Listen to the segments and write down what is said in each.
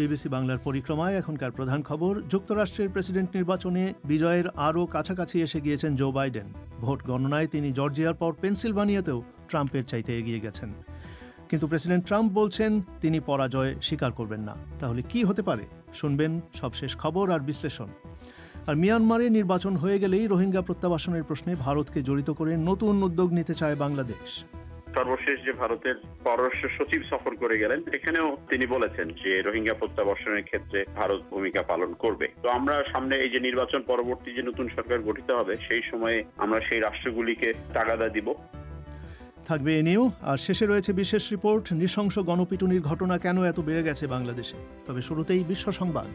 BBC বাংলার পরিক্রমায় এখনকার প্রধান খবর। যুক্তরাষ্ট্রের প্রেসিডেন্ট নির্বাচনে বিজয়ের আরও কাছাকাছি এসে গিয়েছেন জো বাইডেন। ভোট গণনায় তিনি জর্জিয়ার পর পেনসিলভানিয়াতেও ট্রাম্পের চাইতে এগিয়ে গেছেন। কিন্তু প্রেসিডেন্ট ট্রাম্প বলছেন তিনি পরাজয় স্বীকার করবেন না। তাহলে কি হতে পারে? শুনবেন সবশেষ খবর আর বিশ্লেষণ। আর মিয়ানমারে নির্বাচন হয়ে গেলেই রোহিঙ্গা প্রত্যাবাসনের প্রশ্নে ভারতকে জড়িত করে নতুন উদ্যোগ নিতে চায় বাংলাদেশ। সর্বশেষ যে ভারতের পররাষ্ট্র সচিব সফর করে গেলেন, এখানেও তিনি বলেছেন যে রোহিঙ্গা প্রত্যাবাসনের ক্ষেত্রে ভারত ভূমিকা পালন করবে। তো আমরা সামনে এই যে নির্বাচন পরবর্তী যে নতুন সরকার গঠিত হবে, সেই সময়ে আমরা সেই রাষ্ট্রগুলিকে তাগাদা দিব। থাকবে এ নিয়েও। আর শেষে রয়েছে বিশেষ রিপোর্ট, নৃশংস গণপিটুনির ঘটনা কেন এত বেড়ে গেছে বাংলাদেশে। তবে শুরুতেই বিশ্ব সংবাদ।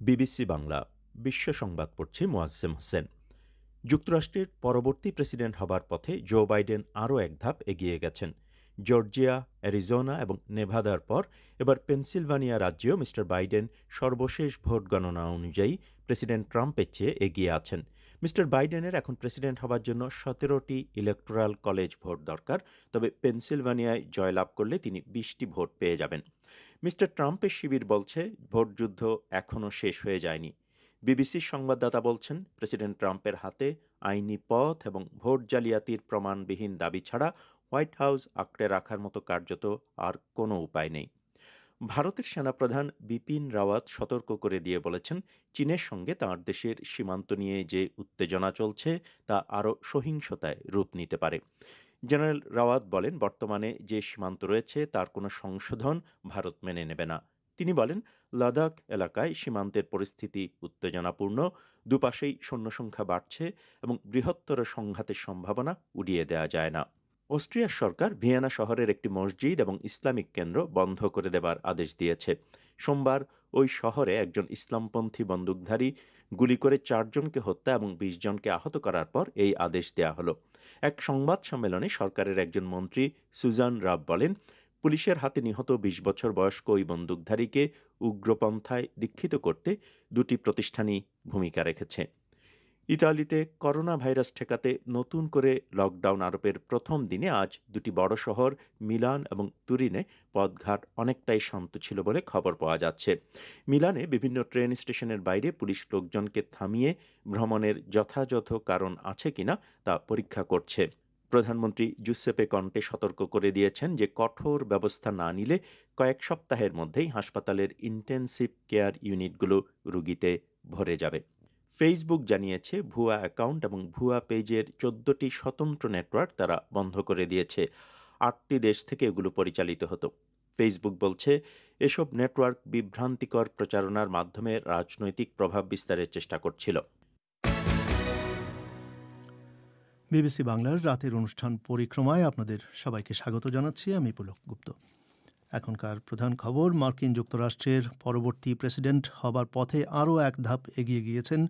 বিবিসি বাংলা বিশ্ব সংবাদ পড়ছি মোয়াজ্জেম হোসেন। যুক্তরাষ্ট্রের পরবর্তী প্রেসিডেন্ট হবার পথে জো বাইডেন আরও এক ধাপ এগিয়ে গেছেন। জর্জিয়া, অ্যারিজোনা এবং নেভাদার পর এবার পেনসিলভানিয়া রাজ্যেও মিস্টার বাইডেন সর্বশেষ ভোট গণনা অনুযায়ী প্রেসিডেন্ট ট্রাম্পের চেয়ে এগিয়ে আছেন। মিস্টার বাইডেনের এখন প্রেসিডেন্ট হবার জন্য 17টি ইলেকটোরাল কলেজ ভোট দরকার, তবে পেনসিলভানিয়ায় জয়লাভ করলে তিনি 20টি ভোট পেয়ে যাবেন। মিস্টার ট্রাম্পের শিবির বলছে ভোটযুদ্ধ এখনও শেষ হয়ে যায়নি। বিবিসির সংবাদদাতা বলছেন প্রেসিডেন্ট ট্রাম্পের হাতে আইনি পথ এবং ভোট জালিয়াতির প্রমাণবিহীন দাবি ছাড়া হোয়াইট হাউস আঁকড়ে রাখার মতো কার্যত আর কোনো উপায় নেই। ভারতের সেনাপ্রধান বিপিন রাওয়াত সতর্ক করে দিয়ে বলেছেন চীনের সঙ্গে তাঁর দেশের সীমান্ত নিয়ে যে উত্তেজনা চলছে তা আরও সহিংসতায় রূপ নিতে পারে। জেনারেল রাওয়াত বলেন বর্তমানে যে সীমান্ত রয়েছে তার কোনো সংশোধন ভারত মেনে নেবে না। তিনি বলেন লাদাখ এলাকায় সীমান্তের পরিস্থিতি উত্তেজনাপূর্ণ, দুপাশেই সৈন্য সংখ্যা বাড়ছে এবং বৃহত্তর সংঘাতের সম্ভাবনা উড়িয়ে দেওয়া যায় না। অস্ট্রিয়ার সরকার ভিয়েনা শহরের একটি মসজিদ এবং ইসলামিক কেন্দ্র বন্ধ করে দেবার আদেশ দিয়েছে। সোমবার ওই শহরে একজন ইসলামপন্থী বন্দুকধারী গুলি করে 4 জনকে হত্যা এবং 20 জনকে আহত করার পর এই আদেশ দেওয়া হলো। এক সংবাদ সম্মেলনে সরকারের একজন মন্ত্রী সুজান রাব বলেন পুলিশের হাতে নিহত 20 বছর বয়স্ক ওই বন্দুকধারীকে উগ্রপন্থায় দীক্ষিত করতে দুটি প্রতিষ্ঠানই ভূমিকা রেখেছে। ইতালিতে করোনা ভাইরাস ঠেকাতে নতুন করে লকডাউন আরোপের প্রথম দিনে আজ দুটি বড় শহর মিলান এবং তুরিনে পথঘাট অনেকটাই শান্ত ছিল বলে খবর পাওয়া যাচ্ছে। মিলানে বিভিন্ন ট্রেন স্টেশনের বাইরে পুলিশ লোকজনকে থামিয়ে ভ্রমণের যথাযথ কারণ আছে কিনা তা পরীক্ষা করছে। প্রধানমন্ত্রী জুসেপে কন্টে সতর্ক করে দিয়েছেন যে কঠোর ব্যবস্থা না নিলে কয়েক সপ্তাহের মধ্যেই হাসপাতালের ইন্টেনসিভ কেয়ার ইউনিটগুলো রোগীতে ভরে যাবে। ফেসবুক জানিয়েছে ভুয়া অ্যাকাউন্ট এবং ভুয়া পেজের 14টি স্বতন্ত্র নেটওয়ার্ক তারা বন্ধ করে দিয়েছে। 8টি দেশ থেকে এগুলো পরিচালিত হতো। ফেসবুক বলছে এসব নেটওয়ার্ক বিভ্রান্তিকর প্রচারণার মাধ্যমে রাজনৈতিক প্রভাব বিস্তারের চেষ্টা করছিল। বিবিসি বাংলার রাতের অনুষ্ঠান পরিক্রমায় আপনাদের সবাইকে স্বাগত জানাচ্ছি। আমি পুলক গুপ্ত। এখনকার প্রধান খবর, মার্কিন যুক্তরাষ্ট্রের পরবর্তী প্রেসিডেন্ট হবার পথে আরও এক ধাপ এগিয়ে গিয়েছেন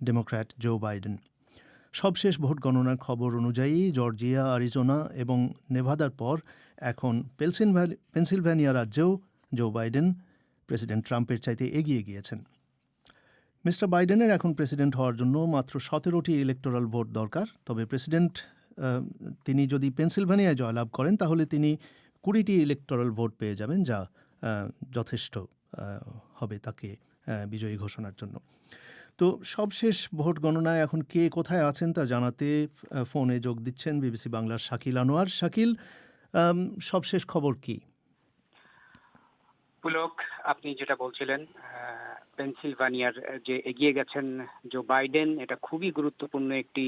ডেমোক্র্যাট জো বাইডেন। সবশেষ ভোট গণনার খবর অনুযায়ী জর্জিয়া, অ্যারিজোনা এবং নেভাদার পর এখন পেনসিলভানিয়া রাজ্যেও জো বাইডেন প্রেসিডেন্ট ট্রাম্পের চাইতে এগিয়ে গিয়েছেন। মিস্টার বাইডেনের এখন প্রেসিডেন্ট হওয়ার জন্য মাত্র 17টি ইলেকটোরাল ভোট দরকার। তবে তিনি যদি পেনসিলভানিয়ায় জয়লাভ করেন তাহলে তিনি 20টি ইলেকটোরাল ভোট পেয়ে যাবেন, যা যথেষ্ট হবে তাকে বিজয়ী ঘোষণার জন্য। তো সবশেষ ভোট গণনায় এখন কে কোথায় আছেন তা জানাতে ফোনে যোগ দিচ্ছেন বিবিসি বাংলার শাকিল আনোয়ার। শাকিল, সবশেষ খবর কি? পুলক, আপনি যেটা বলছিলেন পেনসিলভানিয়ার যে এগিয়ে গেছেন জো বাইডেন, এটা খুবই গুরুত্বপূর্ণ একটি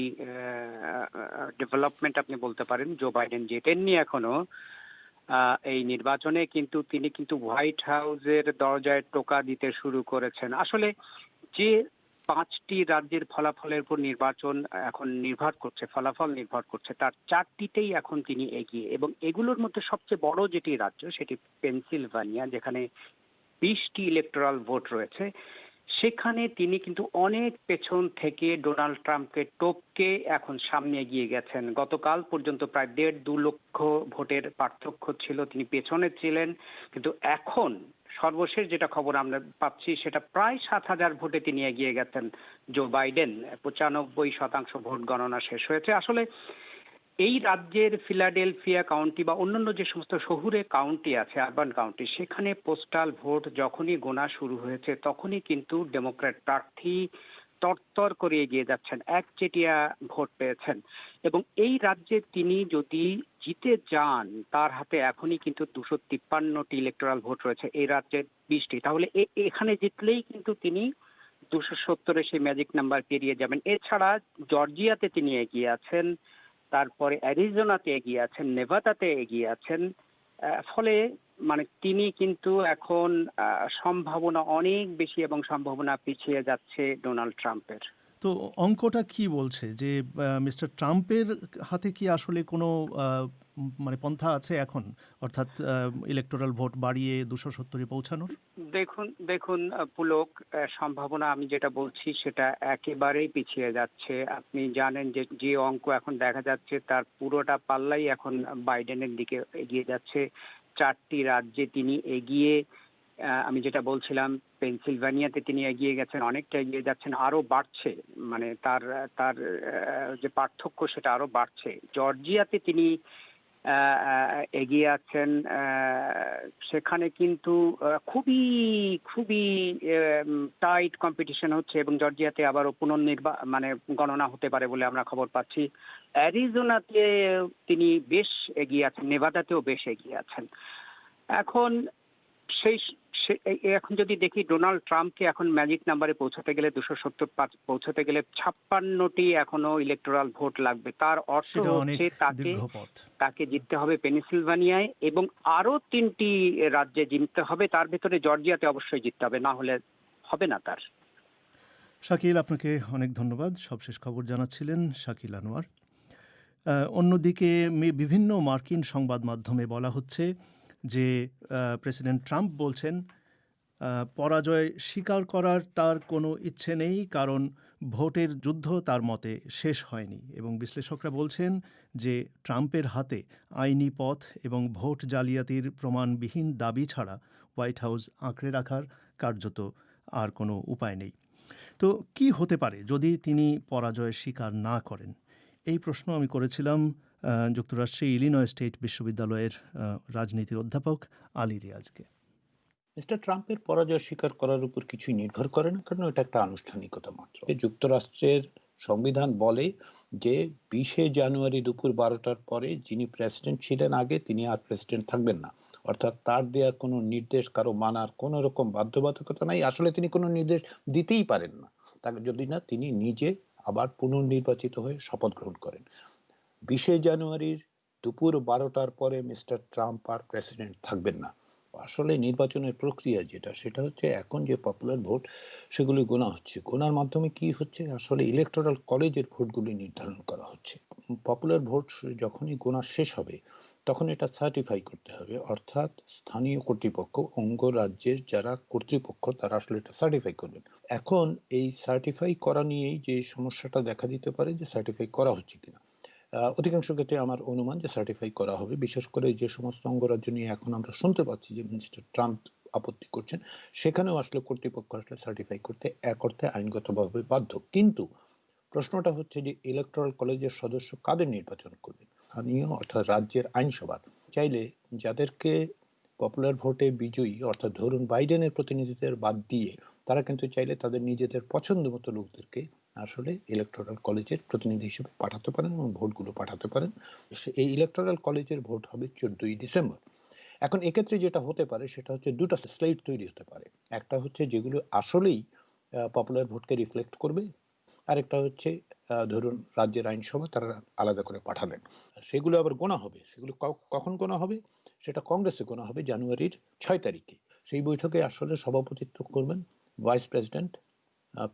ডেভেলপমেন্ট আপনি বলতে পারেন। জো বাইডেন জেতেননি এখনো এই নির্বাচনে, কিন্তু তিনি হোয়াইট হাউসের দরজায় টোকা দিতে শুরু করেছেন। আসলে যে 5টি রাজ্যের ফলাফলের উপর নির্বাচন এখন ফলাফল নির্ভর করছে, তার 4টিতেই এখন তিনি এগিয়ে। এবং এগুলোর মধ্যে সবচেয়ে বড় যেটি রাজ্য সেটি পেনসিলভানিয়া, যেখানে 20টি ইলেকটোরাল ভোট রয়েছে। সেখানে তিনি অনেক পেছন থেকে ডোনাল্ড ট্রাম্পকে টপকে এখন সামনে এগিয়ে গেছেন। গতকাল পর্যন্ত প্রায় 1.5-2 লক্ষ ভোটের পার্থক্য ছিল, তিনি পেছনে ছিলেন। কিন্তু এখন সর্বশেষ যেটা খবর আমরা পাচ্ছি সেটা প্রায় 7,000 ভোটে তিনি এগিয়ে গেছেন জো বাইডেন। 95% ভোট গণনা শেষ হয়েছে। আসলে এই রাজ্যের ফিলাডেলফিয়া কাউন্টি বা অন্যান্য যে সমস্ত শহুরে কাউন্টি আছে, আরবান কাউন্টি, সেখানে পোস্টাল ভোট যখনই গোনা শুরু হয়েছে তখনই কিন্তু ডেমোক্র্যাট প্রার্থী তরতর করে এগিয়ে যাচ্ছেন, একচেটিয়া ভোট পেয়েছেন। এবং এই রাজ্যে তিনি যদি জিতে যান, তার হাতে এখনই কিন্তু 253টি ইলেকটোরাল ভোট রয়েছে, এই রাজ্যের 20টি। তাহলে এখানে জিতলেই কিন্তু তিনি 270-এ সেই ম্যাজিক নাম্বার পেরিয়ে যাবেন। এছাড়া জর্জিয়াতে তিনি এগিয়ে আছেন, তারপরে অ্যারিজোনাতে এগিয়ে আছেন, নেভাদাতে এগিয়ে আছেন। ফলে মানে তিনি কিন্তু এখন সম্ভাবনা অনেক বেশি এবং সম্ভাবনা পিছিয়ে যাচ্ছে ডোনাল্ড ট্রাম্পের। তো অঙ্কটা কি বলছে যে মিস্টার ট্রাম্পের হাতে কি আসলে কোনো মানে পন্থা আছে এখন, অর্থাৎ ইলেকটোরাল ভোট বাড়িয়ে 270-এ পৌঁছানোর? দেখুন দেখুন পুলক, সম্ভাবনা আমি যেটা বলছি সেটা একেবারেই পিছিয়ে যাচ্ছে। আপনি জানেন যে যে অঙ্ক এখন দেখা যাচ্ছে তার পুরোটা পাল্লাই এখন বাইডেনের দিকে এগিয়ে যাচ্ছে। 4টি রাজ্যে তিনি এগিয়ে, আমি যেটা বলছিলাম পেনসিলভানিয়াতে তিনি এগিয়ে গেছেন, অনেকটা এগিয়ে যাচ্ছেন, আরো বাড়ছে। মানে তার তার যে পার্থক্য সেটা আরো বাড়ছে। জর্জিয়াতে তিনি এগিয়ে আছেন, সেখানে কিন্তু খুবই খুবই টাইট কম্পিটিশন হচ্ছে এবং জর্জিয়াতে আবারও মানে গণনা হতে পারে বলে আমরা খবর পাচ্ছি। অ্যারিজোনাতে তিনি বেশ এগিয়ে আছেন, নেভাদাতেও বেশ এগিয়ে আছেন। এখন এখন যদি দেখি ডোনাল্ড ট্রাম্পকে এখন ম্যাজিক নাম্বারে পৌঁছাতে গেলে 270 পৌঁছাতে গেলে 56টি এখনো ইলেকটোরাল ভোট লাগবে। তার অর্থ হচ্ছে তাকে জিততে হবে পেনিসিলভানিয়ায় এবং আরো 3টি রাজ্যে জিততে হবে, তার ভেতরে জর্জিয়াতে অবশ্যই জিততে হবে, না হলে হবে না তার। শাকিল, আপনাকে অনেক ধন্যবাদ। সবশেষ খবর জানাচ্ছিলেন শাকিল আনোয়ার। অন্যদিকে বিভিন্ন মার্কিন সংবাদ মাধ্যমে বলা হচ্ছে যে প্রেসিডেন্ট ট্রাম্প বলছেন পরাজয় স্বীকার করার তার কোনো ইচ্ছে নেই, কারণ ভোটের যুদ্ধ তার মতে শেষ হয়নি। এবং বিশ্লেষকরা বলছেন যে ট্রাম্পের হাতে আইনি পথ এবং ভোট জালিয়াতির প্রমাণবিহীন দাবি ছাড়া হোয়াইট হাউস আঁকড়ে রাখার কার্যত আর কোনো উপায় নেই। তো কি হতে পারে যদি তিনি পরাজয় স্বীকার না করেন? এই প্রশ্ন আমি করেছিলাম যুক্তরাষ্ট্রের ইলিনয় স্টেট বিশ্ববিদ্যালয়ের রাজনীতির অধ্যাপক আলী রিয়াজকে। মিস্টার ট্রাম্পের পরাজয় স্বীকার করার উপর কিছুই নির্ভর করে না, কারণ এটা একটা আনুষ্ঠানিকতা মাত্র। যুক্তরাষ্ট্রের সংবিধান বলে যে 20শে জানুয়ারি দুপুর 12টার পরে যিনি প্রেসিডেন্ট ছিলেন আগে, তিনি আর প্রেসিডেন্ট থাকবেন না। অর্থাৎ তার দেয়া কোনো নির্দেশ কারো মানার কোনো রকম বাধ্যবাধকতা নাই। আসলে তিনি কোনো নির্দেশ দিতেই পারেন না তাকে, যদি না তিনি নিজে আবার পুনর্নির্বাচিত হয়ে শপথ গ্রহণ করেন। 20শে জানুয়ারির দুপুর 12টার পরে মিস্টার ট্রাম্প আর প্রেসিডেন্ট থাকবেন না। আসলে নির্বাচনের প্রক্রিয়া যেটা, সেটা হচ্ছে এখন যে পপুলার ভোট সেগুলি গোনা হচ্ছে। গোনার মাধ্যমে কি হচ্ছে, আসলে ইলেকটোরাল কলেজের ভোটগুলি নির্ধারণ করা হচ্ছে। পপুলার ভোট যখনই গোনা শেষ হবে তখন এটা সার্টিফাই করতে হবে, অর্থাৎ স্থানীয় কর্তৃপক্ষ, অঙ্গরাজ্যের যারা কর্তৃপক্ষ তারা আসলে এটা সার্টিফাই করবেন। এখন এই সার্টিফাই করা নিয়েই যে সমস্যাটা দেখা দিতে পারে যে সার্টিফাই করা হচ্ছে কিনা। অধিকাংশ ক্ষেত্রে আমার অনুমান যে সার্টিফাই করা হবে, বিশেষ করে যে সমস্ত অঙ্গরাজ্য নিয়ে এখন আমরা শুনতে পাচ্ছি যে মিস্টার ট্রাম্প আপত্তি করছেন, সেখানেও আসলে কর্তৃপক্ষ আসলে সার্টিফাই করতে এক অর্থে আইনগতভাবে বাধ্য। কিন্তু প্রশ্নটা হচ্ছে যে ইলেকটোরাল কলেজের সদস্য কাদের নির্বাচন করবেন? স্থানীয় অর্থাৎ রাজ্যের আইনসভার চাইলে যাদেরকে পপুলার ভোটে বিজয়ী, অর্থাৎ ধরুন বাইডেনের প্রতিনিধিদের বাদ দিয়ে তারা কিন্তু চাইলে তাদের নিজেদের পছন্দ মতো লোকদেরকে আসলে ইলেকটোরাল কলেজের প্রতিনিধি হিসেবে পাঠাতে পারেন এবং ভোটগুলো পাঠাতে পারেন। এই ইলেকটোরাল কলেজের ভোট হবে 14ই ডিসেম্বর। এখন এক্ষেত্রে যেটা হতে পারে সেটা হচ্ছে দুটো স্লেট তৈরি হতে পারে। একটা হচ্ছে যেগুলো আসলেই পপুলার ভোটকে রিফ্লেক্ট করবে, আরেকটা হচ্ছে ধরুন রাজ্যের আইনসভা তারা আলাদা করে পাঠালেন, সেগুলো আবার গোনা হবে। সেগুলো কখন গোনা হবে? সেটা কংগ্রেসে গোনা হবে জানুয়ারির 6 তারিখে। সেই বৈঠকে আসলে সভাপতিত্ব করবেন ভাইস প্রেসিডেন্ট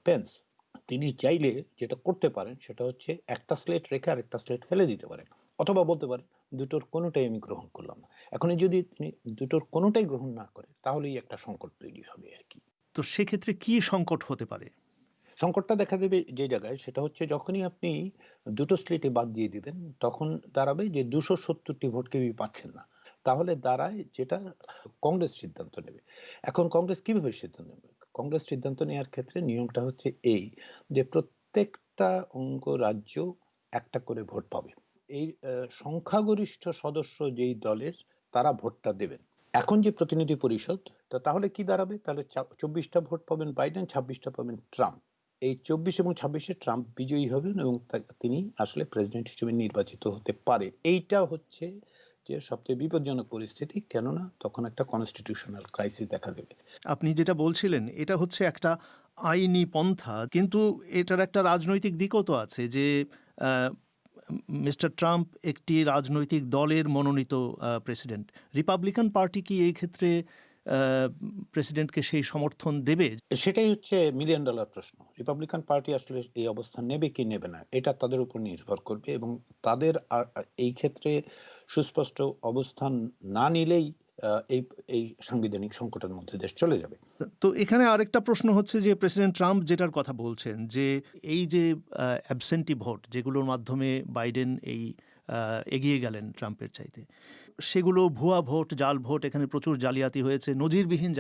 পেন্স। তিনি চাইলে যেটা করতে পারেন সেটা হচ্ছে একটা স্লেট রেখে আরেকটা স্লেট ফেলে দিতে পারেন, অথবা বলতে পারেন দুটোর কোনোটাই আমি গ্রহণ করলাম না। এখন যদি তিনি দুটোর কোনোটাই গ্রহণ না করে তাহলেই একটা সংকট তৈরি হবে আর কি। তো সেক্ষেত্রে কি সংকট হতে পারে? সংকটটা দেখা দেবে যে জায়গায়, সেটা হচ্ছে যখনই আপনি দুটো স্লেটে বাদ দিয়ে দিবেন তখন দাঁড়াবে যে 270টি ভোট কেউই পাচ্ছেন না। তাহলে দাঁড়ায় যেটা কংগ্রেস সিদ্ধান্ত নেবে। এখন কংগ্রেস কিভাবে সিদ্ধান্ত নেবে? কংগ্রেস সিদ্ধান্ত নেওয়ার ক্ষেত্রে নিয়মটা হচ্ছে এই যে প্রত্যেকটা অঙ্গরাজ্য একটা করে ভোট পাবে। এই সংখ্যাগরিষ্ঠ সদস্য যেই দলের তারা ভোটটা দেবেন। এখন যে প্রতিনিধি পরিষদ তাহলে কি দাঁড়াবে? তাহলে 24টা ভোট পাবেন বাইডেন, 26টা পাবেন ট্রাম্প। এই 24 এবং 26-এ ট্রাম্প বিজয়ী হবেন এবং তিনি আসলে প্রেসিডেন্ট হিসেবে নির্বাচিত হতে পারে। এইটা হচ্ছে যে সবচেয়ে বিপজ্জনক পরিস্থিতি, কেননা তখন একটা কনস্টিটিউশনাল ক্রাইসিস দেখা দেবে। আপনি যেটা বলছিলেন এটা হচ্ছে একটা আইনি পন্থা, কিন্তু এটার একটা রাজনৈতিক দিকও তো আছে যে মিস্টার ট্রাম্প একটি রাজনৈতিক দলের মনোনীত প্রেসিডেন্ট। রিপাবলিকান পার্টি কি এই ক্ষেত্রে প্রেসিডেন্টকে সেই সমর্থন দেবে? সেটাই হচ্ছে মিলিয়ন ডলার প্রশ্ন। রিপাবলিকান পার্টি আসলে এই অবস্থান নেবে কি নেবে না, এটা তাদের উপর নির্ভর করবে এবং তাদের এই ক্ষেত্রে সুস্পষ্ট অবস্থান না নিলেই এই এই সাংবিধানিক সংকটের মধ্যে দেশ চলে যাবে। তো এখানে আরেকটা প্রশ্ন হচ্ছে যে প্রেসিডেন্ট ট্রাম্প যেটার কথা বলছেন যে এই যে অ্যাবসেন্টি ভোট যেগুলোর মাধ্যমে বাইডেন এই এগিয়ে গেলেন ট্রাম্পের চাইতে, সেগুলো ভুয়া ভোট, জাল ভোট, এখানে প্রচুর জালিয়াতি হয়েছে, নজিরবিহীন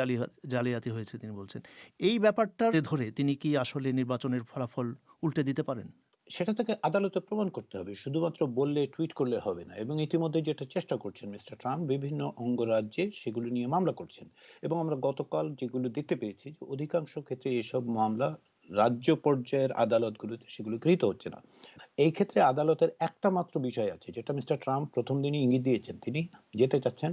জালিয়াতি হয়েছে তিনি বলছেন। এই ব্যাপারটা ধরে তিনি কি আসলে নির্বাচনের ফলাফল উল্টে দিতে পারেন? সেটা থেকে আদালতে প্রমাণ করতে হবে, শুধুমাত্র বললে টুইট করলে হবে না। এবং ইতিমধ্যে যেটা চেষ্টা করছেন মিস্টার ট্রাম্প, বিভিন্ন অঙ্গরাজ্যে সেগুলো নিয়ে মামলা করছেন এবং আমরা গতকাল যেগুলো দেখতে পেয়েছি যে অধিকাংশ ক্ষেত্রে এসব মামলা রাজ্য পর্যায়ের আদালতগুলোতে সেগুলো গৃহীত হচ্ছে না। এই ক্ষেত্রে আদালতের একটা মাত্র বিষয় আছে যেটা মিস্টার ট্রাম্প প্রথম দিনই ইঙ্গিত দিয়েছেন, তিনি যেতে চাচ্ছেন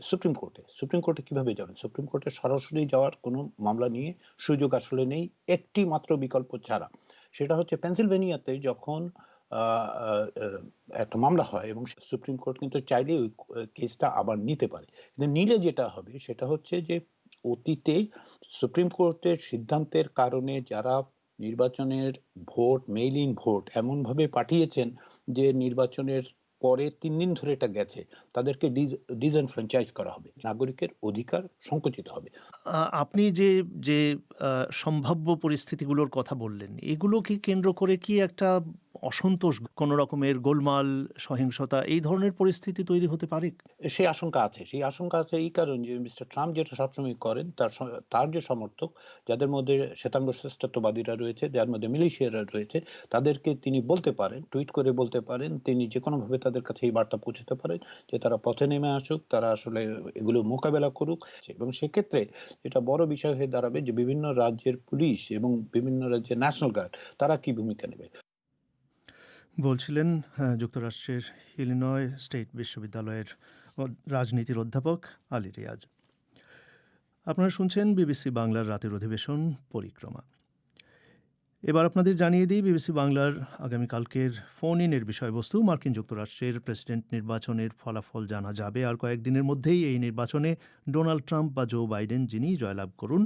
সুপ্রিম কোর্টে। সুপ্রিম কোর্টে কিভাবে যাবেন? সুপ্রিম কোর্টে সরাসরি যাওয়ার কোনো মামলা নিয়ে সুযোগ আসলে নেই, একটি মাত্র বিকল্প ছাড়া। সেটা হচ্ছে পেনসিলভেনিয়াতে যখন একটা মামলা হয় এবং সুপ্রিম কোর্ট কিন্তু চাইলে ওই কেসটা আবার নিতে পারে, কিন্তু নিলে যেটা হবে সেটা হচ্ছে যে অতীতে সুপ্রিম কোর্টের সিদ্ধান্তের কারণে যারা নির্বাচনের ভোট, মেইল ইন ভোট এমনভাবে পাঠিয়েছেন যে নির্বাচনের পরে 3 দিন ধরে এটা গেছে, তাদেরকে ডিসএনফ্র্যাঞ্চাইজ করা হবে, নাগরিকের অধিকার সংকুচিত হবে। আপনি যে যে সম্ভাব্য পরিস্থিতিগুলোর কথা বললেন, এগুলোকে কেন্দ্র করে কি একটা অসন্তোষ, কোনো রকমের গোলমাল, সহিংসতা, এই ধরনের পরিস্থিতি তৈরি হতে পারে? সেই আশঙ্কা আছে। সেই আশঙ্কা আছে এই কারণে যে মিস্টার ট্রাম্প যেটা সবসময় করেন, তার যে সমর্থক, যাদের মধ্যে শ্বেতাঙ্গ শ্রেষ্ঠত্ববাদীরা রয়েছে, যার মধ্যে মিলিশিয়ারা রয়েছে, তাদেরকে তিনি বলতে পারেন, টুইট করে বলতে পারেন, তিনি যেকোনোভাবে তাদের কাছে এই বার্তা পৌঁছাতে পারেন যে তারা পথে নেমে আসুক, তারা আসলে এগুলো মোকাবেলা করুক। এবং সেক্ষেত্রে এটা বড় বিষয় হয়ে দাঁড়াবে যে বিভিন্ন রাজ্যের পুলিশ এবং বিভিন্ন রাজ্যের ন্যাশনাল গার্ড তারা কি ভূমিকা নেবে। বলছিলেন যুক্তরাষ্ট্রের ইলিনয় স্টেট বিশ্ববিদ্যালয়ের রাজনীতির অধ্যাপক আলী রিয়াজ। আপনারা শুনছেন বিবিসি বাংলার রাতের অধিবেশন পরিক্রমা। এবার আপনাদের জানিয়ে দিই বিবিসি বাংলার আগামীকালকের ফোন ইনের বিষয়বস্তু। মার্কিন যুক্তরাষ্ট্রের প্রেসিডেন্ট নির্বাচনের ফলাফল জানা যাবে আর কয়েকদিনের মধ্যেই। এই নির্বাচনে ডোনাল্ড ট্রাম্প বা জো বাইডেন যিনি জয়লাভ করুন,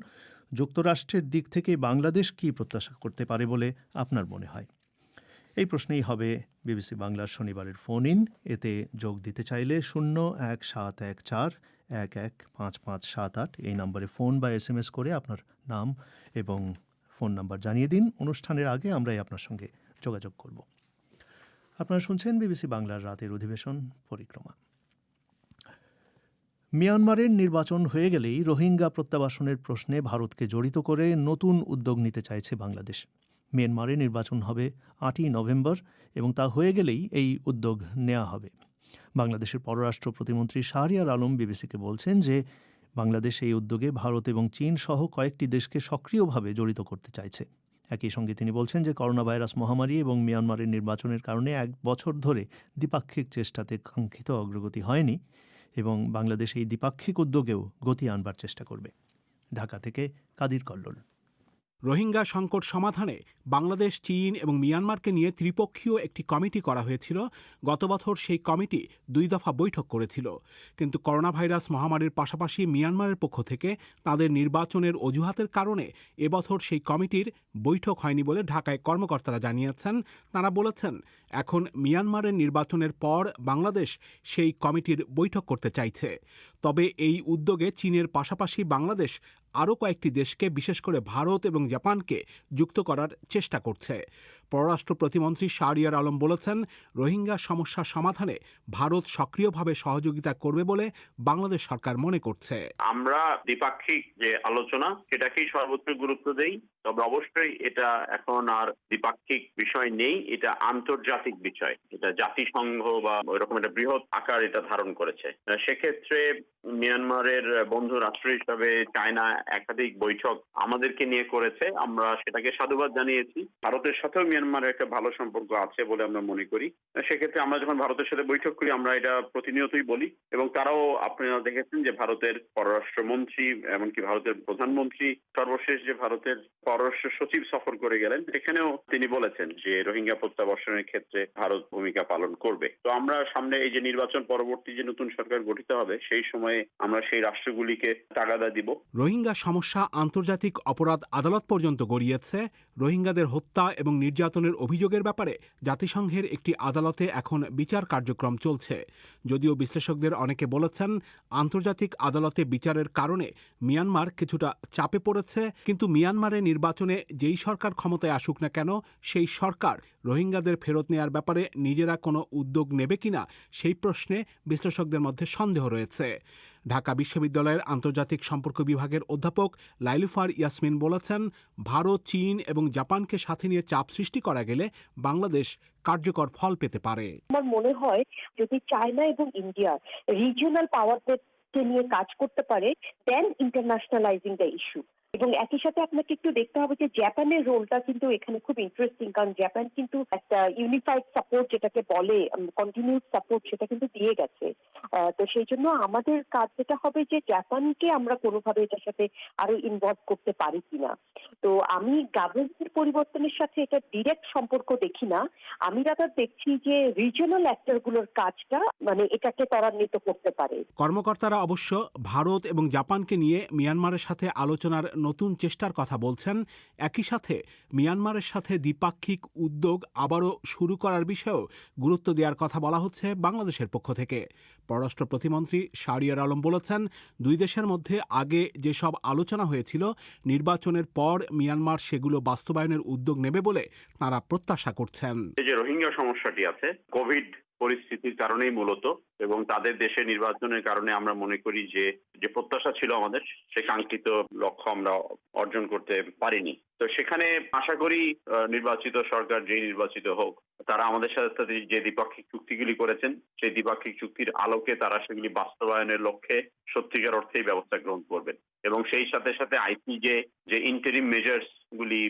যুক্তরাষ্ট্রের দিক থেকে বাংলাদেশ কী প্রত্যাশা করতে পারে বলে আপনার মনে হয়? এই প্রশ্নেই হবে বিবিসি বাংলার শনিবারের ফোন ইন। এতে যোগ দিতে চাইলে 01714-115578 এই নম্বরে ফোন বা SMS করে আপনার নাম এবং ফোন নাম্বার জানিয়ে দিন। অনুষ্ঠানের আগে আমরাই আপনার সঙ্গে যোগাযোগ করব। আপনারা শুনছেন বিবিসি বাংলার রাতের অধিবেশন পরিক্রমা। মিয়ানমারের নির্বাচন হয়ে গেলেই রোহিঙ্গা প্রত্যাবাসনের প্রশ্নে ভারতকে জড়িত করে নতুন উদ্যোগ নিতে চাইছে বাংলাদেশ। মিয়ানমারে নির্বাচন হবে 8ই নভেম্বর এবং তা হয়ে গেলেই এই উদ্যোগ নেওয়া হবে। বাংলাদেশের পররাষ্ট্র প্রতিমন্ত্রী শাহরিয়ার আলম বিবিসিকে বলছেন যে বাংলাদেশ এই উদ্যোগে ভারত এবং চীন সহ কয়েকটি দেশকে সক্রিয়ভাবে জড়িত করতে চাইছে। একই সঙ্গে তিনি বলছেন যে করোনা ভাইরাস মহামারী এবং মিয়ানমারের নির্বাচনের কারণে 1 বছর ধরে দ্বিপাক্ষিক চেষ্টাতে কাঙ্ক্ষিত অগ্রগতি হয়নি এবং বাংলাদেশ এই দ্বিপাক্ষিক উদ্যোগেও গতি আনবার চেষ্টা করবে। ঢাকা থেকে কাদির কল্লোল। রোহিঙ্গা সংকট সমাধানে বাংলাদেশ, চীন এবং মিয়ানমারকে নিয়ে ত্রিপক্ষীয় একটি কমিটি করা হয়েছিল। গত বছর সেই কমিটি 2 দফা বৈঠক করেছিল, কিন্তু করোনা ভাইরাস মহামারীর পাশাপাশি মিয়ানমারের পক্ষ থেকে তাদের নির্বাচনের অজুহাতের কারণে এবছর সেই কমিটির বৈঠক হয়নি বলে ঢাকায় কর্মকর্তারা জানিয়েছেন। তারা বলেছেন, এখন মিয়ানমারের নির্বাচনের পর বাংলাদেশ সেই কমিটির বৈঠক করতে চাইছে। তবে এই উদ্যোগে চীনের পাশাপাশি বাংলাদেশ আরও কয়েকটি দেশকে, বিশেষ করে ভারত এবং জাপানকে যুক্ত করার চেষ্টা করছে। পররাষ্ট্র প্রতিমন্ত্রী শাহরিয়ার আলম বলেছেন, রোহিঙ্গা সমস্যা সমাধানে ভারত সক্রিয়ভাবে সহযোগিতা করবে বলে বাংলাদেশ সরকার মনে করছে। আমরা দ্বিপাক্ষিক যে আলোচনা সেটাকেই সর্বোচ্চ গুরুত্ব দেই, তবে অবশ্যই এটা এখন আর দ্বিপাক্ষিক বিষয় নেই, এটা আন্তর্জাতিক বিষয়। এটা জাতিসংঘ বা ওইরকম একটা বৃহৎ আকার এটা ধারণ করেছে। সেক্ষেত্রে মিয়ানমারের বন্ধু রাষ্ট্র হিসাবে চায়না একাধিক বৈঠক আমাদেরকে নিয়ে করেছে, আমরা সেটাকে সাধুবাদ জানিয়েছি। ভারতের সাথেও মিয়ানমারের একটা ভালো সম্পর্ক আছে বলে আমরা মনে করি। সেক্ষেত্রে আমরা যখন ভারতের সাথে বৈঠক করি আমরা এটা প্রতিনিয়তই বলি, এবং তারাও আপনারা দেখেছেন যে ভারতের পররাষ্ট্রমন্ত্রী এমনকি ভারতের প্রধানমন্ত্রী সর্বশেষ যে ভারতের পররাষ্ট্র সচিব সফর করে গেলেন, এখানেও তিনি বলেছেন যে রোহিঙ্গা প্রত্যাবর্ষণের ক্ষেত্রে ভারত ভূমিকা পালন করবে। তো আমরা সামনে এই যে নির্বাচন পরবর্তী যে নতুন সরকার গঠিত হবে সেই সময়ে আমরা সেই রাষ্ট্রগুলিকে তাগাদা দিব। রোহিঙ্গা সমস্যা আন্তর্জাতিক অপরাধ আদালত পর্যন্ত গড়িয়েছে। রোহিঙ্গাদের হত্যা এবং নির্যাতনের অভিযোগের ব্যাপারে জাতিসংঘের একটি আদালতে এখন বিচার কার্যক্রম চলছে। যদিও বিশ্লেষকদের অনেকে বলেছেন, আন্তর্জাতিক আদালতে বিচারের কারণে মিয়ানমার কিছুটা চাপে পড়েছে, কিন্তু মিয়ানমারের নির্বাচনে যেই সরকার ক্ষমতায় আসুক না কেন, সেই সরকার রোহিঙ্গাদের ফেরত নেয়ার ব্যাপারে নিজেরা কোনো উদ্যোগ নেবে কিনা সেই প্রশ্নে বিশ্লেষকদের মধ্যে সন্দেহ রয়েছে। ঢাকা বিশ্ববিদ্যালয়ের আন্তর্জাতিক সম্পর্ক বিভাগের অধ্যাপক লাইলুফার ইয়াসমিন বলেছেন, ভারত, চীন এবং জাপানকে সাথে নিয়ে চাপ সৃষ্টি করা গেলে বাংলাদেশ কার্যকর ফল পেতে পারে। আমার মনে হয় যদি চায়না এবং ইন্ডিয়া রিজিওনাল পাওয়ারকে নিয়ে কাজ করতে পারে, দেন ইন্টারন্যাশনালাইজিং দ্য ইস্যু। এবং একই সাথে আপনাকে একটু দেখতে হবে যে জাপানের রোলটা কিন্তু এখানে খুব ইন্টারেস্টিং, কারণ জাপান কিন্তু একটা ইউনিফাইড সাপোর্ট যেটাকে বলে, কন্টিনিউড সাপোর্ট, সেটা কিন্তু দিয়ে গেছে। তো সেই জন্য আমাদের কাজ যেটা হবে যে জাপানকে আমরা কোনোভাবে এটার সাথে আরো ইনভলভ করতে পারি কিনা। তো আমি গভর্নমেন্টের পরিবর্তনের সাথে এটা ডিরেক্ট সম্পর্ক দেখি না, আমি রাদার দেখছি যে রিজিওনাল অ্যাক্টরগুলোর কাজটা মানে এটাকে ত্বরান্বিত করতে পারে। কর্মকর্তারা অবশ্য ভারত এবং জাপানকে নিয়ে মিয়ানমারের সাথে আলোচনার নতুন চেষ্টার কথা বলছেন। একই সাথে মিয়ানমারের সাথে দ্বিপাক্ষিক উদ্যোগ আবারও শুরু করার বিষয়েও গুরুত্ব দেওয়ার কথা বলা হচ্ছে বাংলাদেশের পক্ষ থেকে। পররাষ্ট্র প্রতিমন্ত্রী শাহরিয়ার আলম বলেছেন, দুই দেশের মধ্যে আগে যেসব আলোচনা হয়েছিল, নির্বাচনের পর মিয়ানমার সেগুলো বাস্তবায়নের উদ্যোগ নেবে বলে তাঁরা প্রত্যাশা করছেন। এই যে রোহিঙ্গা সমস্যাটি আছে, কোভিড পরিস্থিতির কারণেই মূলত, এবং তাদের দেশে নির্বাচনের কারণে আমরা মনে করি যে প্রত্যাশা ছিল আমাদের, সে কাঙ্ক্ষিত লক্ষ্য আমরা অর্জন করতে পারিনি। তো সেখানে আশা করি নির্বাচিত সরকার যেই নির্বাচিত হোক, তারা আমাদের সাথে যে দ্বিপাক্ষিক চুক্তিগুলি করেছেন সেই দ্বিপাক্ষিক চুক্তির আলোকে তারা সেগুলি বাস্তবায়নের লক্ষ্যে সত্যিকার অর্থেই ব্যবস্থা গ্রহণ করবেন। এবং সেই সাথে সাথে আইসিজে যে ইন্টারিম মেজার্স গুলি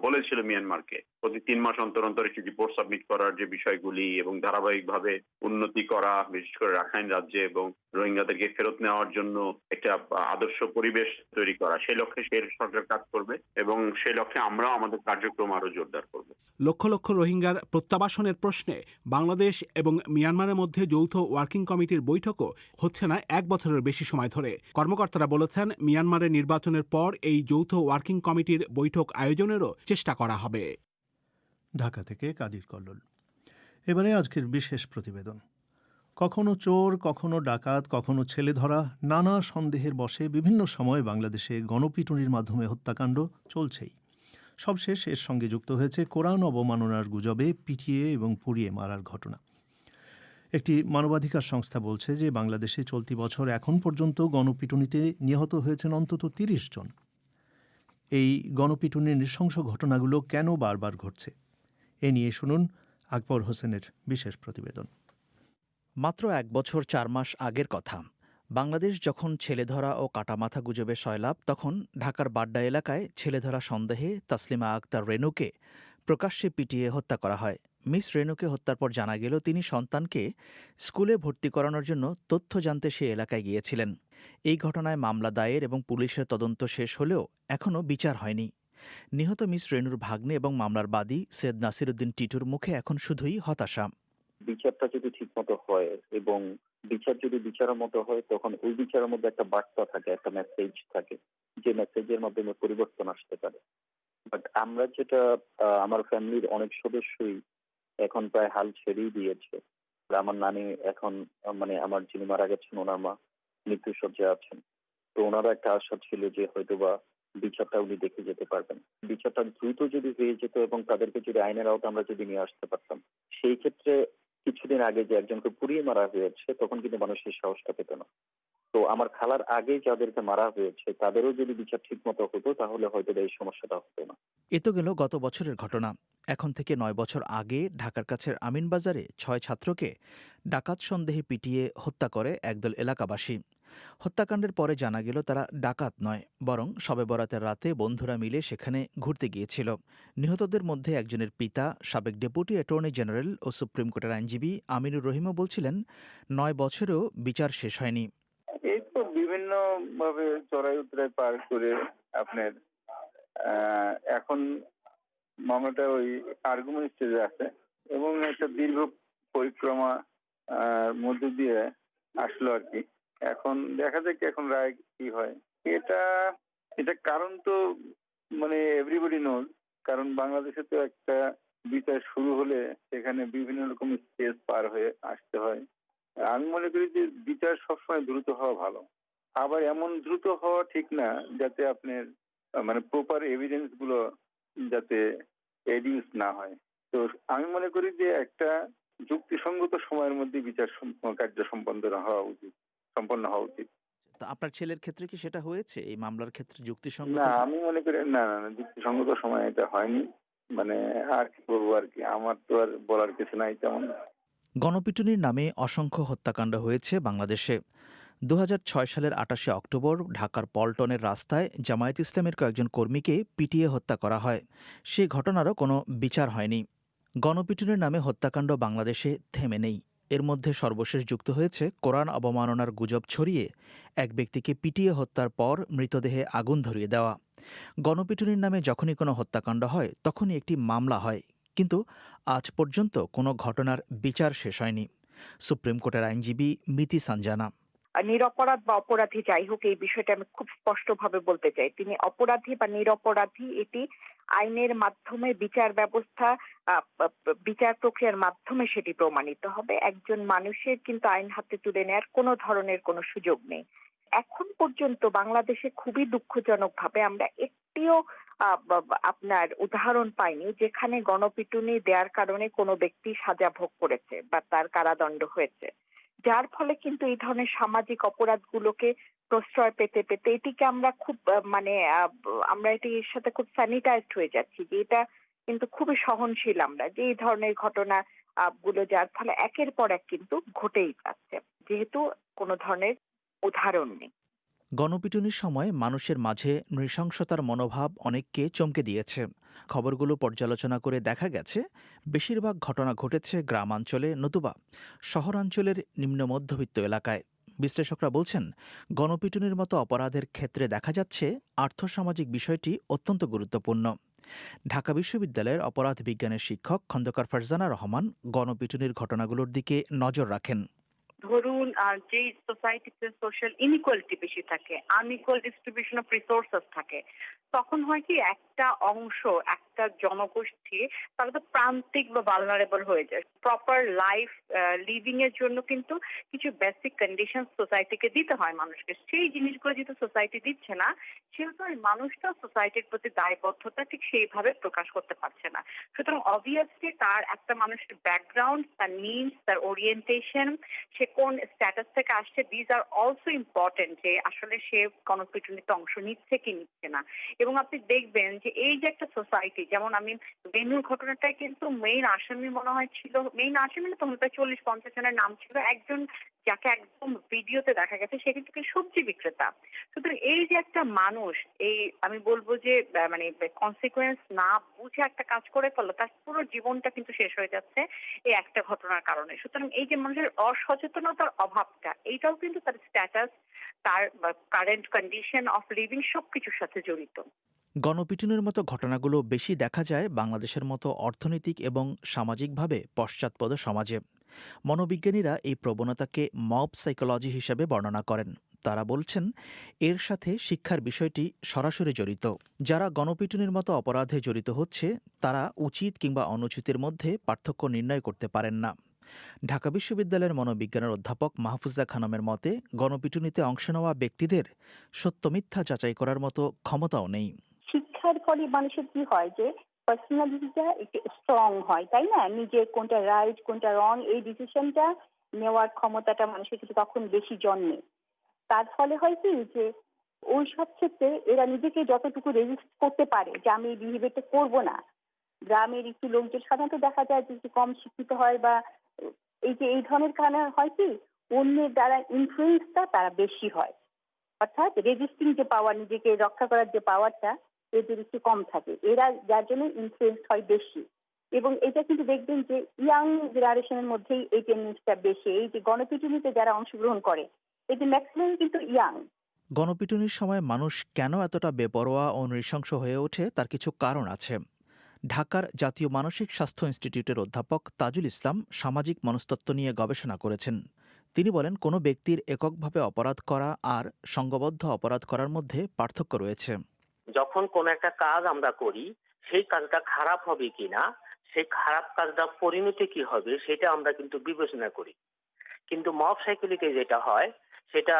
বলেছিল মিয়ানমারকে প্রতি 3 মাস অন্তর অন্তর একটি রিপোর্ট সাবমিট করার যে বিষয়গুলি এবং ধারাবাহিকভাবে উন্নতি করা, বিশেষ করে রাখাইন রাজ্যে এবং রোহিঙ্গাদেরকে ফেরত নেওয়ার জন্য একটা আদর্শ পরিবেশ তৈরি করা, সেই লক্ষ্যে সেই সরকার কাজ করবে এবং সেই লক্ষ্যে আমরা আমাদের কার্যক্রম আরো জোরদার করব। লক্ষ লক্ষ রোহিঙ্গার প্রত্যাবাসনের প্রশ্নে বাংলাদেশ এবং মিয়ানমারের মধ্যে যৌথ ওয়ার্কিং কমিটির বৈঠকও হচ্ছে না 1 বছরের বেশি সময় ধরে। কর্মকর্তারা বলেছেন, মিয়ানমারের নির্বাচনের পর এই যৌথ ওয়ার্কিং কমিটির বৈঠক আয়োজনেরও চেষ্টা করা হবে। ঢাকা থেকে কাদির কল্লোল। এবারে আজকের বিশেষ প্রতিবেদন। কখনো চোর, কখনো ডাকাত, কখনো ছেলে ধরা, নানা সন্দেহের বশে বিভিন্ন সময় বাংলাদেশে গণপিটুনির মাধ্যমে হত্যাকাণ্ড চলছেই। সবশেষ এর সঙ্গে যুক্ত হয়েছে কোরআন অবমাননার গুজবে পিটিয়ে এবং পুড়িয়ে মারার ঘটনা। একটি মানবাধিকার সংস্থা বলছে যে বাংলাদেশে চলতি বছর এখন পর্যন্ত গণপিটুনিতে নিহত হয়েছেন অন্তত 30 জন। এই গণপিটুনির নৃশংস ঘটনাগুলো কেন বারবার ঘটছে, এ নিয়ে শুনুন আকবর হোসেনের বিশেষ প্রতিবেদন। মাত্র 1 বছর 4 মাস আগের কথা। বাংলাদেশ যখন ছেলেধরা ও কাটামাথা গুজবে সয়লাব, তখন ঢাকার বাড্ডা এলাকায় ছেলেধরা সন্দেহে তাসলিমা আক্তার রেনুকে প্রকাশ্যে পিটিয়ে হত্যা করা হয়। মিস রেনুকে হত্যার পর জানা গেল তিনি সন্তানকে স্কুলে ভর্তি করানোর জন্য তথ্য জানতে সে এলাকায় গিয়েছিলেন। এই ঘটনায় মামলা দায়ের এবং পুলিশের তদন্ত শেষ হলেও এখনও বিচার হয়নি। নিহত মিস রেনুর ভাগ্নে এবং মামলার বাদী সৈয়দ নাসিরউদ্দিন টিটুর মুখে এখন শুধুই হতাশা। বিচারটা যদি ঠিক মতো হয় এবং বিচার যদি বিচারের মতো হয়, তখন ওই বিচারের মধ্যে একটা বার্তা থাকে, একটা মেসেজ থাকে, যে মেসেজের মাধ্যমে পরিবর্তন আসতে পারে। বাট আমরা যেটা আমার ফ্যামিলির অনেক সদস্যই এখন প্রায় হাল ছেড়েই দিয়েছে। আমার নানি এখন মানে আমার যিনি মারা গেছেন ওনার মা মৃত্যুসজ্জায় আছেন। তো ওনারা একটা আশা ছিল যে হয়তোবা বিচারটা উনি দেখে যেতে পারবেন। বিচারটা দ্রুত যদি হয়ে যেত এবং তাদেরকে যদি আইনের আওতা আমরা যদি নিয়ে আসতে পারতাম, সেই ক্ষেত্রে কিছুদিন আগে যে একজনকে পুড়িয়ে মারা হয়েছে তখন কিন্তু মানুষ সেই সাহসটা পেত না। তো আমার খালার আগে যাদেরকে মারা হয়েছে তাদেরও যদি বিচার ঠিক মতো হতো তাহলে হয়তো এই সমস্যাটা হতো না। এ তো গেল গত বছরের ঘটনা। এখন থেকে ৯ বছর আগে ঢাকার কাছের আমিনবাজারে ৬ ছাত্রকে ডাকাত সন্দেহে পিটিয়ে হত্যা করে একদল এলাকাবাসী। হত্যাকাণ্ডের পরে জানা গেল তারা ডাকাত নয়, বরং শবে বরাতের রাতে বন্ধুরা মিলে সেখানে ঘুরতে গিয়েছিল। নিহতদের মধ্যে একজনের পিতা সাবেক ডেপুটি অ্যাটর্নি জেনারেল ও সুপ্রিম কোর্টের আইনজীবী আমিনুর রহিমও বলছিলেন, ৯ বছরেও বিচার শেষ হয়নি। এই তো বিভিন্ন ভাবে চড়াই উতরাই পার করে আপনার এখন মামলাটা ওই আর্গুমেন্ট স্টেজে আছে এবং একটা দীর্ঘ পরিক্রমা মধ্যে দিয়ে আসলো আর কি। এখন দেখা যাক এখন রায় কি হয়। এটা কারণ তো মানে এভরিবডি নোজ, কারণ বাংলাদেশে তো একটা বিচার শুরু হলে সেখানে বিভিন্ন রকম স্টেজ পার হয়ে আসতে হয়। আমি মনে করি যে বিচার সবসময় দ্রুত হওয়া ভালো, আবার এমন দ্রুত হওয়া ঠিক না যাতে আপনার মানে প্রপার এভিডেন্স গুলো যাতে এডিউস না হয়। তো আমি মনে করি যে একটা যুক্তিসঙ্গত সময়ের মধ্যে বিচার কার্য সম্পন্ন হওয়া উচিত। তা আপনার ছেলের ক্ষেত্রে কি সেটা হয়েছে? এই মামলার ক্ষেত্রে না, যুক্তিসঙ্গত আমি মনে করি না যুক্তিসঙ্গত সময় এটা হয়নি। মানে আর কি বলবো আর কি, আমার তো আর বলার কিছু নাই তেমন। গণপিটুনির নামে অসংখ্য হত্যাকাণ্ড হয়েছে বাংলাদেশে। ২০০৬ সালের ২৮শে অক্টোবর ঢাকার পল্টনের রাস্তায় জামায়াত ইসলামের কয়েকজন কর্মীকে পিটিয়ে হত্যা করা হয়। সে ঘটনারও কোনো বিচার হয়নি। গণপিটুনির নামে হত্যাকাণ্ড বাংলাদেশে থেমে নেই। এর মধ্যে সর্বশেষ যুক্ত হয়েছে কোরআন অবমাননার গুজব ছড়িয়ে এক ব্যক্তিকে পিটিয়ে হত্যার পর মৃতদেহে আগুন ধরিয়ে দেওয়া। গণপিটুনির নামে যখনই কোনো হত্যাকাণ্ড হয় তখনই একটি মামলা হয়, কিন্তু আজ পর্যন্ত কোনো ঘটনার বিচার শেষ হয়নি। সুপ্রিম কোর্টের আইনজীবী মিতি সানজানা। নিরপরাধ বা অপরাধী যাই হোক, এই বিষয়টা আমি খুব স্পষ্টভাবে বলতে চাই, তিনি অপরাধী বা নিরপরাধী এটি আইনের মাধ্যমে বিচার ব্যবস্থা বিচার প্রক্রিয়ার মাধ্যমে সেটি প্রমাণিত হবে। একজন মানুষের কিন্তু আইন হাতে তুলে নেওয়ার কোনো ধরনের কোনো সুযোগ নেই। এখন পর্যন্ত বাংলাদেশে খুবই দুঃখজনক ভাবে আমরা একটিও আপনার উদাহরণ পাইনি যেখানে গণপিটুনি দেওয়ার কারণে কোনো ব্যক্তি সাজা ভোগ করেছে বা তার কারাদণ্ড হয়েছে, যার ফলে কিন্তু এই ধরনের সামাজিক অপরাধগুলোকে প্রশ্রয় পেতে পেতে এটিকে আমরা খুব আমরা এটির সাথে খুব স্যানিটাইজড হয়ে যাচ্ছি যে এটা কিন্তু খুবই সহনশীল আমরা যে এই ধরনের ঘটনা গুলো যার ফলে একের পর এক কিন্তু ঘটেই যাচ্ছে যেহেতু কোনো ধরনের উদাহরণ নেই। গণপিটুনির সময় মানুষের মাঝে নৃশংসতার মনোভাব অনেককে চমকে দিয়েছে। খবরগুলো পর্যালোচনা করে দেখা গেছে বেশিরভাগ ঘটনা ঘটেছে গ্রামাঞ্চলে নতুবা শহরাঞ্চলের নিম্ন মধ্যবিত্ত এলাকায়। বিশ্লেষকরা বলছেন, গণপিটুনির মতো অপরাধের ক্ষেত্রে দেখা যাচ্ছে আর্থসামাজিক বিষয়টি অত্যন্ত গুরুত্বপূর্ণ। ঢাকা বিশ্ববিদ্যালয়ের অপরাধ বিজ্ঞানের শিক্ষক খন্দকার ফারজানা রহমান গণপিটুনির ঘটনাগুলোর দিকে নজর রাখেন। ধরুন যে সোসাইটিতে সোশ্যাল ইনইকুয়ালিটি বেশি থাকে, আনইকুয়াল ডিস্ট্রিবিউশন অফ রিসোর্সেস থাকে, তখন হয় কি একটা অংশ একটা জনগোষ্ঠী তারা তো প্রান্তিক বা ভালনারেবল হয়ে যায়। প্রপার লাইফ লিভিং এর জন্য কিন্তু কিছু বেসিক কন্ডিশন সোসাইটিকে দিতে হয় মানুষকে। সেই জিনিসগুলো যেহেতু সোসাইটি দিচ্ছে না, সেহেতু ওই মানুষটা সোসাইটির প্রতি দায়বদ্ধতা ঠিক সেইভাবে প্রকাশ করতে পারছে না। সুতরাং অবভিয়াসলি তার একটা মানুষের ব্যাকগ্রাউন্ড, তার নিডস, তার ওরিয়েন্টেশন, সে কোন স্ট্যাটাস থেকে আসছে, দিজ আর অলসো ইম্পর্টেন্ট যে আসলে সে গণপিটুনিতে অংশ নিচ্ছে কি নিচ্ছে না। এবং আপনি দেখবেন যে এই যে একটা সোসাইটি, যেমন আমি বেনুর ঘটনাটাই কিন্তু মেইন আসামি মনে হয় ছিল, মেইন আসামি না তখন প্রায় 40-50 জনের নাম ছিল, একজন যাকে একদম ভিডিওতে দেখা গেছে সে কিন্তু সবজি বিক্রেতা। সুতরাং এই যে একটা মানুষ, এই আমি বলবো যে মানে কনসিকুয়েন্স না বুঝে একটা কাজ করে ফেললো, তার পুরো জীবনটা কিন্তু শেষ হয়ে যাচ্ছে এই একটা ঘটনার কারণে। সুতরাং এই যে মানুষের অসচেতনতার অভাবটা, এইটাও কিন্তু তার স্ট্যাটাস, তার কারেন্ট কন্ডিশন অফ লিভিং সবকিছুর সাথে জড়িত। গণপিটুনির মতো ঘটনাগুলো বেশি দেখা যায় বাংলাদেশের মতো অর্থনৈতিক এবং সামাজিকভাবে পশ্চাৎপদ সমাজে। মনোবিজ্ঞানীরা এই প্রবণতাকে মব সাইকোলজি হিসেবে বর্ণনা করেন। তারা বলছেন, এর সাথে শিক্ষার বিষয়টি সরাসরি জড়িত। যারা গণপিটুনির মতো অপরাধে জড়িত হচ্ছে তারা উচিত কিংবা অনুচিতের মধ্যে পার্থক্য নির্ণয় করতে পারেন না। ঢাকা বিশ্ববিদ্যালয়ের মনোবিজ্ঞানের অধ্যাপক মাহফুজা খানমের মতে গণপিটুনিতে অংশ নেওয়া ব্যক্তিদের সত্য মিথ্যা যাচাই করার মতো ক্ষমতাও নেই। শিক্ষার ফলে মানুষের কি হয় যে পার্সোনালিটিটা একটু স্ট্রং হয়, তাই না? নিজে কোনটা রাইট কোনটা রং এই ডিসিশনটা নেওয়ার ক্ষমতাটা মানুষের কিন্তু তখন বেশি জন্মে। তার ফলে হয় কি যে ওই সব ক্ষেত্রে এরা নিজেকে যতটুকু রেজিস্ট করতে পারে যে আমি এই বিহেভিয়ারটা করবো না। গ্রামের একটু লোকজন সাধারণত দেখা যায় যে কম শিক্ষিত হয় বা এই ধরনের কারণে হয় কি অন্যের দ্বারা ইনফ্লুয়েন্সটা তারা বেশি হয়, অর্থাৎ রেজিস্টিং যে পাওয়ার, নিজেকে রক্ষা করার যে পাওয়ারটা এদের একটু কম থাকে, এরা যার জন্য ইনফ্লুয়েন্স হয় বেশি। এবং এটা কিন্তু দেখবেন যে ইয়াং জেনারেশনের মধ্যেই এই টেন্ডেন্সিটা বেশি। এই যে গণপিটুনিতে যারা অংশগ্রহণ করে এদের ম্যাক্সিমাম কিন্তু ইয়াং। গণপিটুনির সময় মানুষ কেন এতটা বেপরোয়া ও নৃশংস হয়ে ওঠে তার কিছু কারণ আছে। ঢাকার জাতীয় মানসিক স্বাস্থ্য ইনস্টিটিউটের অধ্যাপক তাজুল ইসলাম সামাজিক মনস্তত্ত্ব নিয়ে গবেষণা করেছেন। তিনি বলেন, কোনো ব্যক্তির এককভাবে অপরাধ করা আর সংঘবদ্ধ অপরাধ করার মধ্যে পার্থক্য রয়েছে। যখন কোন একটা কাজ আমরা করি সেই কাজটা খারাপ হবে কিনা, সেই খারাপ কাজটা পরিণতি কি হবে সেটা আমরা কিন্তু বিবেচনা করি। কিন্তু মব সাইকোলজিতে যেটা হয় সেটা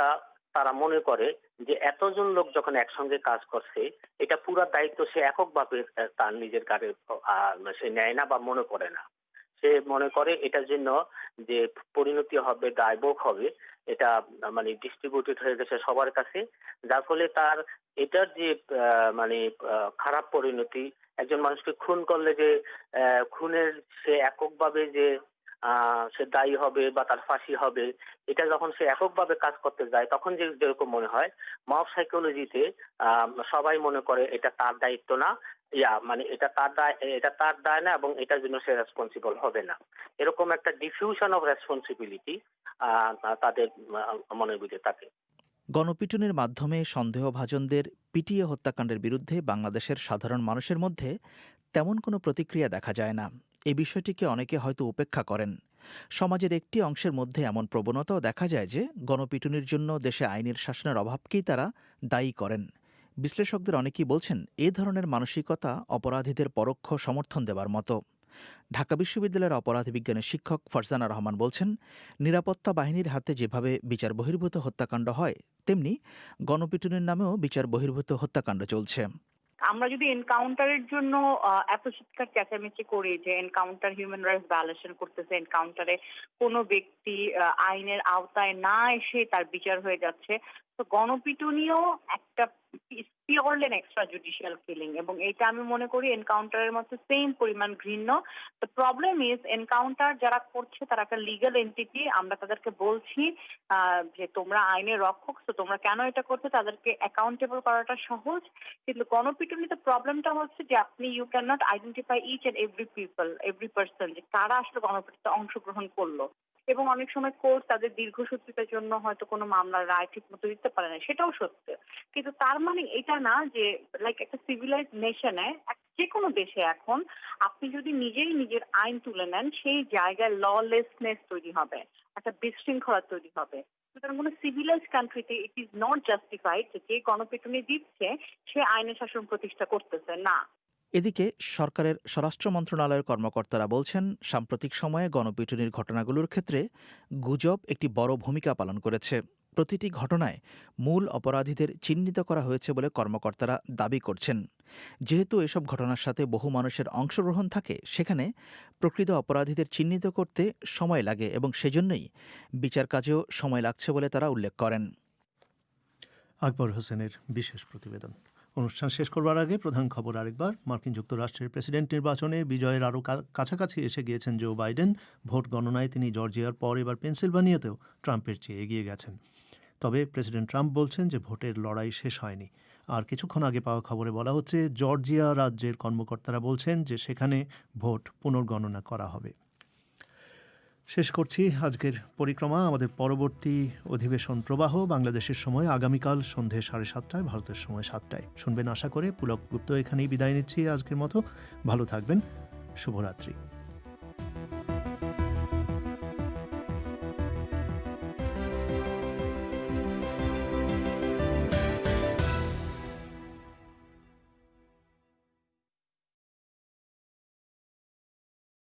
তারা মনে করে যে এতজন লোক যখন একসঙ্গে কাজ করছে এটা পুরো দায়িত্ব সে এককভাবে তার নিজের কাছে সে নেয় না বা মনে করে না। সে মনে করে এটার জন্য যে পরিণতি হবে, দায়ভোগ হবে, এটা মানে ডিস্ট্রিবিউটেড হয়ে গেছে সবার কাছে, যার ফলে তার এটার যে খারাপ পরিণতি, একজন মানুষকে খুন করলে যে খুনের সে এককভাবে যে সে দায়ী হবে বা তার ফাঁসি হবে, এটা যখন সে এককভাবে কাজ করতে যায় তখন যেরকম মনে হয়, মব সাইকোলজিতে সবাই মনে করে এটা তার দায়িত্ব না, এটা তার দায় না এবং এটার জন্য সে রেসপন্সিবল হবে না। এরকম একটা ডিফিউশন অফ রেসপন্সিবিলিটি তাদের মনের ভিতরে থাকে। গণপিটুনির মাধ্যমে সন্দেহভাজনদের পিটিয়ে হত্যাকাণ্ডের বিরুদ্ধে বাংলাদেশের সাধারণ মানুষের মধ্যে তেমন কোনো প্রতিক্রিয়া দেখা যায় না। এই বিষয়টিকে অনেকে হয়তো উপেক্ষা করেন। সমাজের একটি অংশের মধ্যে এমন প্রবণতাও দেখা যায় যে গণপিটুনির জন্য দেশে আইনের শাসনের অভাবকেই তারা দায়ী করেন। বিশ্লেষকদের অনেকেই বলছেন, এ ধরনের মানসিকতা অপরাধীদের পরোক্ষ সমর্থন দেওয়ার মতো। ঢাকা বিশ্ববিদ্যালয়ের অপরাধ বিজ্ঞানের শিক্ষক ফারজানা রহমান বলছেন, নিরাপত্তা বাহিনীর হাতে যেভাবে বিচার বহির্ভূত হত্যাকাণ্ড হয়, তেমনি গণপিটুনির নামেও বিচার বহির্ভূত হত্যাকাণ্ড চলছে। আমরা যদি এনকাউন্টারের জন্য এত চিৎকার চেঁচামেচি করি যে এনকাউন্টার হিউম্যান রাইটস ভায়োলেশন করতেছে, এনকাউন্টারে কোনো ব্যক্তি আইনের আওতায় না এসে তার বিচার হয়ে যাচ্ছে, তো গণপিটুনিও একটা পিওরলি এক্সট্রা জুডিশিয়াল কিলিং, এবং এটা আমি মনে করি এনকাউন্টারের মতো সেম পরিমাণ ঘৃণ্য। দ্য প্রবলেম ইজ এনকাউন্টার যারা করছে তারা একটা লিগ্যাল এন্টিটি, আমরা তাদেরকে বলছি যে তোমরা আইনের রক্ষক, তো তোমরা কেন এটা করছো, তাদেরকে অ্যাকাউন্টেবল করাটা সহজ। কিন্তু গণপিটুনিতে প্রবলেমটা হচ্ছে যে আপনি you can not identify each and every person যে কারা আসলে গণপিটুনিতে অংশগ্রহণ করলো, এবং অনেক সময় কোর্ট তাদের দীর্ঘসূত্রিতার জন্য হয়তো কোনো মামলার রায় ঠিক মতো দিতে পারে না, সেটাও সত্য। কিন্তু তার মানে এটা না যে লাইক একটা সিভিলাইজ নেশনে, যে কোনো দেশে এখন আপনি যদি নিজেই নিজের আইন তুলে নেন সেই জায়গায় ললেসনেস তৈরি হবে, একটা বিশৃঙ্খলা তৈরি হবে। সুতরাং কোনো সিভিলাইজ কান্ট্রিতে ইট ইজ নট জাস্টিফাইড যে গণপিটুনি দিচ্ছে সে আইনের শাসন প্রতিষ্ঠা করতেছে না। এদিকে সরকারের স্বরাষ্ট্র মন্ত্রণালয়ের কর্মকর্তারা বলছেন, সাম্প্রতিক সময়ে গণপিটুনির ঘটনাগুলোর ক্ষেত্রে গুজব একটি বড় ভূমিকা পালন করেছে। প্রতিটি ঘটনায় মূল অপরাধীদের চিহ্নিত করা হয়েছে বলে কর্মকর্তারা দাবি করছেন। যেহেতু এসব ঘটনার সাথে বহু মানুষের অংশগ্রহণ থাকে, সেখানে প্রকৃত অপরাধীদের চিহ্নিত করতে সময় লাগে এবং সেজন্যই বিচার কাজেও সময় লাগছে বলে তারা উল্লেখ করেন। আকবর হোসেনের বিশেষ প্রতিবেদন। অনুষ্ঠান শেষ করবার আগে প্রধান খবর আরেকবার। মার্কিন যুক্তরাষ্ট্রের প্রেসিডেন্ট নির্বাচনে বিজয়ের আরও কাছাকাছি এসে গিয়েছেন জো বাইডেন। ভোট গণনায় তিনি জর্জিয়ার পর এবার পেনসিলভানিয়াতেও ট্রাম্পের চেয়ে এগিয়ে গেছেন। তবে প্রেসিডেন্ট ট্রাম্প বলছেন যে ভোটের লড়াই শেষ হয়নি। আর কিছুক্ষণ আগে পাওয়া খবরে বলা হচ্ছে, জর্জিয়া রাজ্যের কর্মকর্তারা বলছেন যে সেখানে ভোট পুনর্গণনা করা হবে। শেষ করছি আজকের পরিক্রমা। আমাদের পরবর্তী অধিবেশন প্রবাহ বাংলাদেশের সময় আগামীকাল সন্ধে 7:30, ভারতের সময় 7টায় শুনবেন আশা করে। পুলক গুপ্ত এখানেই বিদায় নিচ্ছি আজকের মতো। ভালো থাকবেন। শুভরাত্রি।